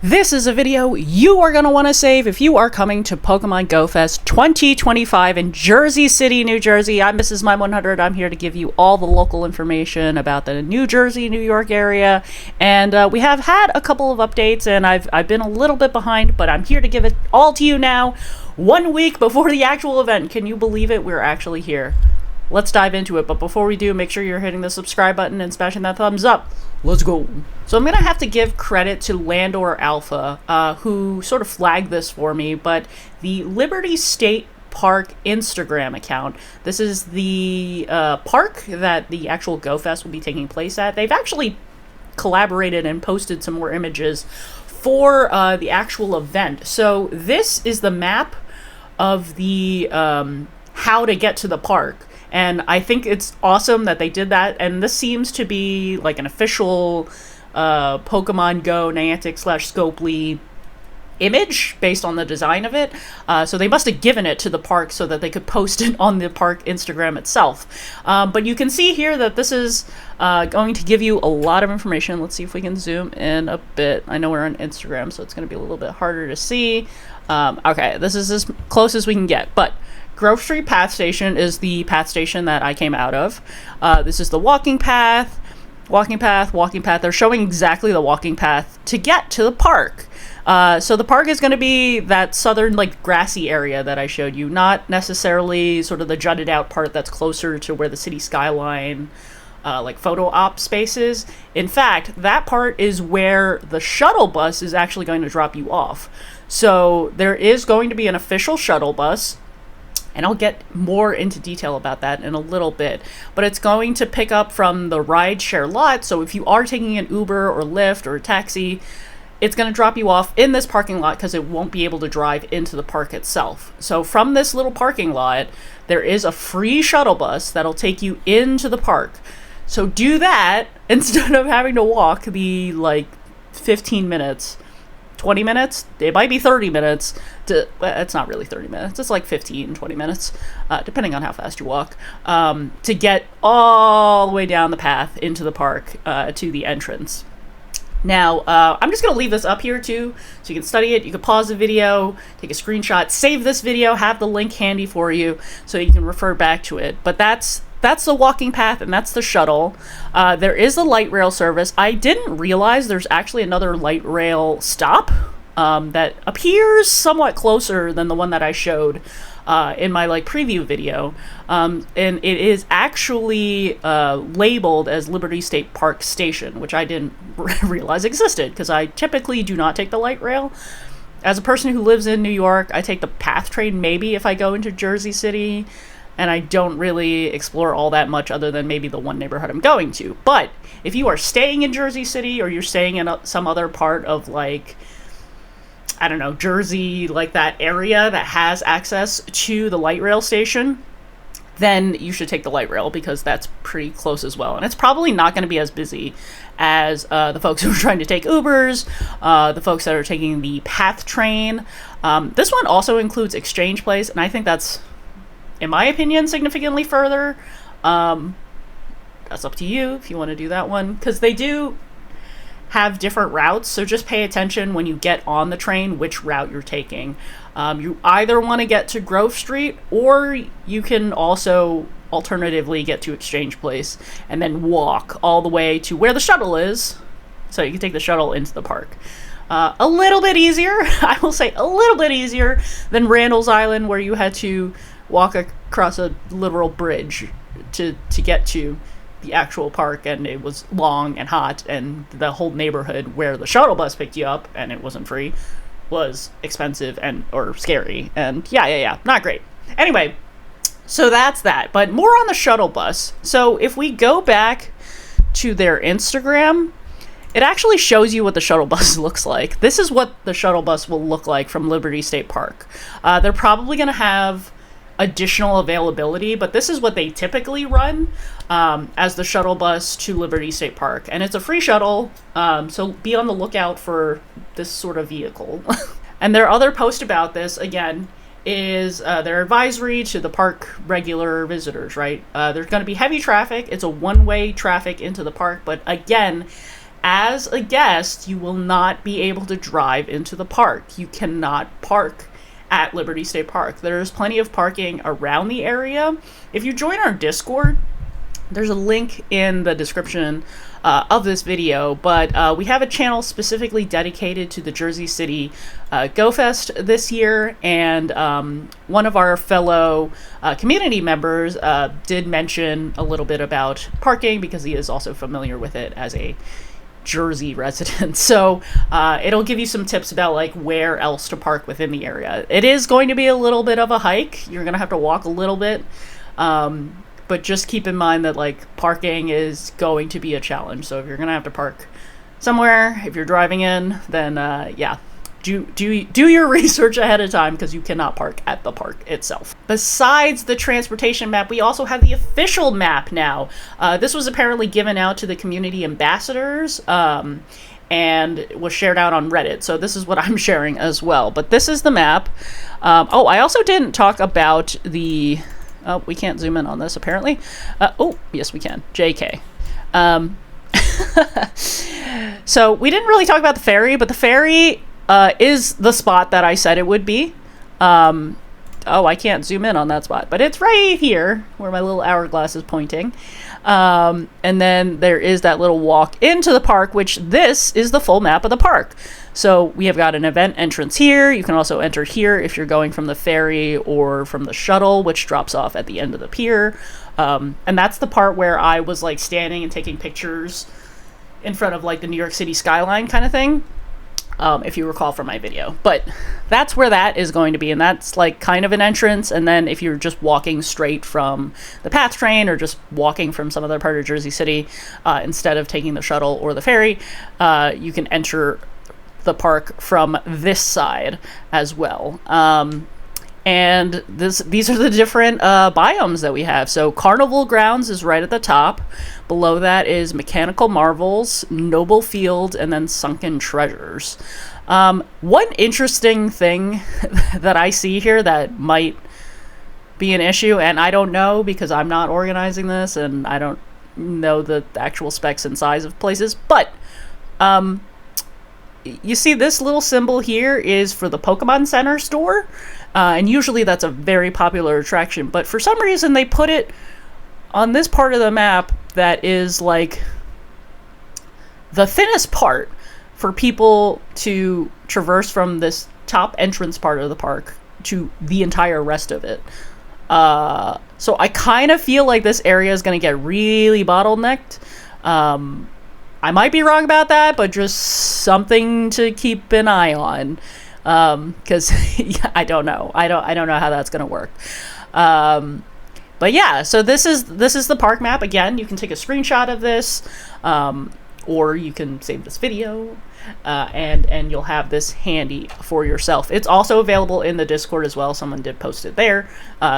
This is a video you are going to want to save if you are coming to Pokemon Go Fest 2025 in Jersey City, New Jersey. I'm Mrs. Mime 100. I'm here to give you all the local information about the New Jersey, New York area. And we have had a couple of updates, and I've been a little bit behind, but I'm here to give it all to you now, 1 week before the actual event. Can you believe it? We're actually here. Let's dive into it, but before we do, make sure you're hitting the subscribe button and smashing that thumbs up. Let's go. So I'm going to have to give credit to Landor Alpha, who sort of flagged this for me, but the Liberty State Park Instagram account, this is the park that the actual Go Fest will be taking place at. They've actually collaborated and posted some more images for the actual event. So this is the map of the how to get to the park. And I think it's awesome that they did that. And this seems to be like an official Pokemon Go Niantic / Scopely image based on the design of it. So they must have given it to the park so that they could post it on the park Instagram itself. But you can see here that this is going to give you a lot of information. Let's see if we can zoom in a bit. I know we're on Instagram, so it's going to be a little bit harder to see. Okay, this is as close as we can get. But Grove Street Path Station is the path station that I came out of. This is the walking path. They're showing exactly the walking path to get to the park. So the park is going to be that southern, like, grassy area that I showed you, not necessarily sort of the jutted out part that's closer to where the city skyline, like, photo op space is. In fact, that part is where the shuttle bus is actually going to drop you off. So there is going to be an official shuttle bus, and I'll get more into detail about that in a little bit. But it's going to pick up from the rideshare lot, so if you are taking an Uber or Lyft or a taxi, it's going to drop you off in this parking lot because it won't be able to drive into the park itself. So from this little parking lot, there is a free shuttle bus that'll take you into the park. So do that instead of having to walk the, like, 15 minutes. 20 minutes, it might be 30 minutes it's not really 30 minutes, it's like 15, 20 minutes, depending on how fast you walk, to get all the way down the path into the park, to the entrance. Now, I'm just going to leave this up here too, so you can study it. You can pause the video, take a screenshot, save this video, have the link handy for you, so you can refer back to it. But that's the walking path, and that's the shuttle. There is a light rail service. I didn't realize there's actually another light rail stop that appears somewhat closer than the one that I showed in my, like, preview video. And it is actually labeled as Liberty State Park Station, which I didn't realize existed, because I typically do not take the light rail. As a person who lives in New York, I take the PATH train maybe if I go into Jersey City, and I don't really explore all that much other than maybe the one neighborhood I'm going to. But if you are staying in Jersey City, or you're staying in some other part of, like, I don't know, Jersey, like that area that has access to the light rail station, then you should take the light rail, because that's pretty close as well. And it's probably not going to be as busy as the folks who are trying to take Ubers, the folks that are taking the PATH train. This one also includes Exchange Place, and I think that's, in my opinion, significantly further. That's up to you if you want to do that one, because they do have different routes, so just pay attention when you get on the train which route you're taking. You either want to get to Grove Street, or you can also alternatively get to Exchange Place and then walk all the way to where the shuttle is, so you can take the shuttle into the park. A little bit easier, I will say, a little bit easier than Randall's Island, where you had to walk across a literal bridge to get to the actual park, and it was long and hot, and the whole neighborhood where the shuttle bus picked you up, and it wasn't free, was expensive or scary, and yeah, not great. Anyway, so that's that, but more on the shuttle bus. So if we go back to their Instagram, it actually shows you what the shuttle bus looks like. This is what the shuttle bus will look like from Liberty State Park. They're probably going to have additional availability, but this is what they typically run as the shuttle bus to Liberty State Park, and it's a free shuttle, so be on the lookout for this sort of vehicle. And their other post about this, again, is their advisory to the park regular visitors, right? There's going to be heavy traffic. It's a one-way traffic into the park, but again, as a guest, you will not be able to drive into the park. You cannot park at Liberty State Park. There's plenty of parking around the area. If you join our Discord, there's a link in the description of this video, but we have a channel specifically dedicated to the Jersey City Go Fest this year, and one of our fellow community members did mention a little bit about parking because he is also familiar with it as a Jersey resident. So it'll give you some tips about like where else to park within the area. It is going to be a little bit of a hike. You're gonna have to walk a little bit. But just keep in mind that like parking is going to be a challenge. So if you're gonna have to park somewhere, if you're driving in, then yeah, do your research ahead of time, because you cannot park at the park itself. Besides the transportation map, we also have the official map now. This was apparently given out to the community ambassadors and was shared out on Reddit. So this is what I'm sharing as well. But this is the map. Oh, I also didn't talk about the... Oh, we can't zoom in on this, apparently. Oh, yes, we can. JK. So we didn't really talk about the ferry, but the ferry is the spot that I said it would be. Oh, I can't zoom in on that spot, but it's right here where my little hourglass is pointing. And then there is that little walk into the park, which this is the full map of the park. So we have got an event entrance here. You can also enter here if you're going from the ferry or from the shuttle, which drops off at the end of the pier. And that's the part where I was like standing and taking pictures in front of like the New York City skyline kind of thing. If you recall from my video. But that's where that is going to be, and that's like kind of an entrance. And then if you're just walking straight from the PATH train or just walking from some other part of Jersey City, instead of taking the shuttle or the ferry, you can enter the park from this side as well. And these are the different biomes that we have. So Carnival Grounds is right at the top. Below that is Mechanical Marvels, Noble Field, and then Sunken Treasures. One interesting thing that I see here that might be an issue, and I don't know because I'm not organizing this and I don't know the actual specs and size of places, but you see this little symbol here is for the Pokémon Center store, and usually that's a very popular attraction, but for some reason they put it on this part of the map that is like the thinnest part for people to traverse from this top entrance part of the park to the entire rest of it. So I kind of feel like this area is going to get really bottlenecked. I might be wrong about that, but just something to keep an eye on, because yeah, I don't know. I don't know how that's going to work. But yeah, so this is the park map. Again, you can take a screenshot of this, or you can save this video, and you'll have this handy for yourself. It's also available in the Discord as well. Someone did post it there,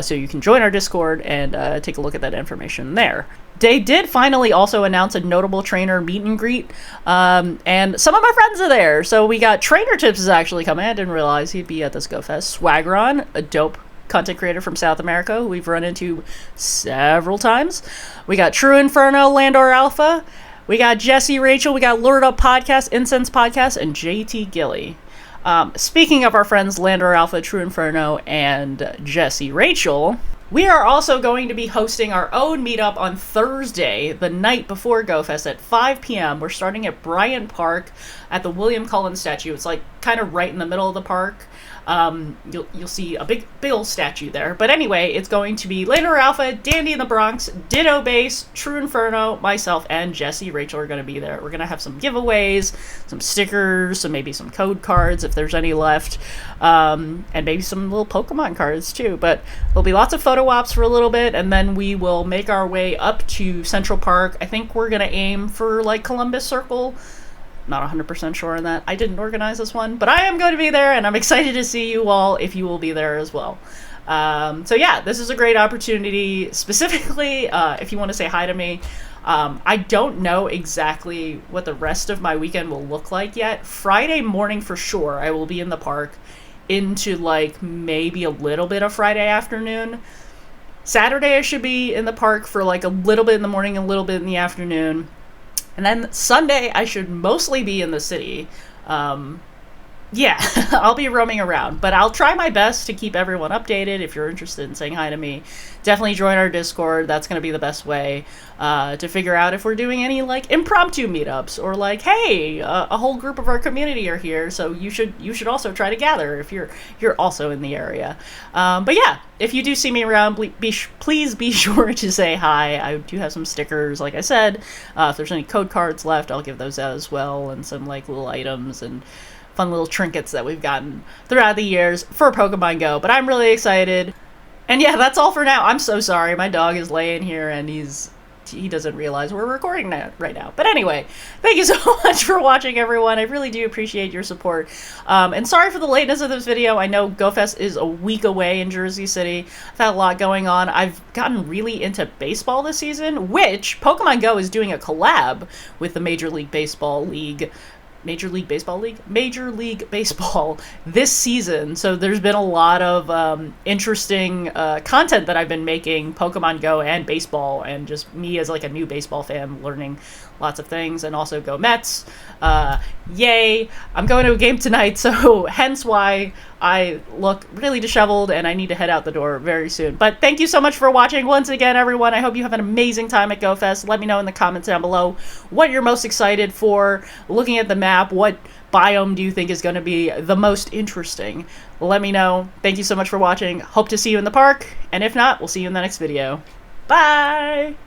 so you can join our Discord and take a look at that information there. They did finally also announce a notable trainer meet and greet, and some of my friends are there. So we got Trainer Tips is actually coming. I didn't realize he'd be at this Go Fest. Swagron, a dope content creator from South America who we've run into several times. We got True Inferno, Landor Alpha. We got Jesse Rachel. We got Lured Up Podcast, Incense Podcast, and JT Gilly. Speaking of our friends Landor Alpha, True Inferno, and Jesse Rachel, we are also going to be hosting our own meetup on Thursday, the night before Go Fest at 5 p.m. We're starting at Bryant Park at the William Cullen statue. It's like kind of right in the middle of the park. You'll see a big old statue there. But anyway, it's going to be Landor Alpha, Dandy in the Bronx, Ditto Base, True Inferno, myself, and Jesse Rachel are going to be there. We're going to have some giveaways, some stickers, maybe some code cards if there's any left, and maybe some little Pokemon cards too. But there'll be lots of photo ops for a little bit, and then we will make our way up to Central Park. I think we're going to aim for like Columbus Circle. Not 100% sure on that. I didn't organize this one, but I am going to be there, and I'm excited to see you all if you will be there as well. So yeah, this is a great opportunity, specifically if you want to say hi to me. I don't know exactly what the rest of my weekend will look like yet. Friday morning for sure, I will be in the park into like maybe a little bit of Friday afternoon. Saturday I should be in the park for like a little bit in the morning, a little bit in the afternoon. And then Sunday, I should mostly be in the city. Yeah, I'll be roaming around, but I'll try my best to keep everyone updated. If you're interested in saying hi to me, definitely join our Discord. That's going to be the best way to figure out if we're doing any like impromptu meetups, or like, hey, a whole group of our community are here, so you should also try to gather if you're also in the area. But yeah, if you do see me around, please be sure to say hi. I do have some stickers, like I said. If there's any code cards left, I'll give those out as well, and some like little items and fun little trinkets that we've gotten throughout the years for Pokemon Go. But I'm really excited. And yeah, that's all for now. I'm so sorry. My dog is laying here and he doesn't realize we're recording that right now. But anyway, thank you so much for watching, everyone. I really do appreciate your support. And sorry for the lateness of this video. I know GoFest is a week away in Jersey City. I've had a lot going on. I've gotten really into baseball this season, which Pokemon Go is doing a collab with the Major League Baseball this season. So there's been a lot of interesting content that I've been making, Pokemon Go and baseball, and just me as like a new baseball fan learning lots of things. And also go Mets. Yay, I'm going to a game tonight, so hence why I look really disheveled and I need to head out the door very soon. But thank you so much for watching once again, everyone. I hope you have an amazing time at GoFest. Let me know in the comments down below what you're most excited for. Looking at the map, what biome do you think is going to be the most interesting? Let me know. Thank you so much for watching. Hope to see you in the park, and if not, we'll see you in the next video. Bye!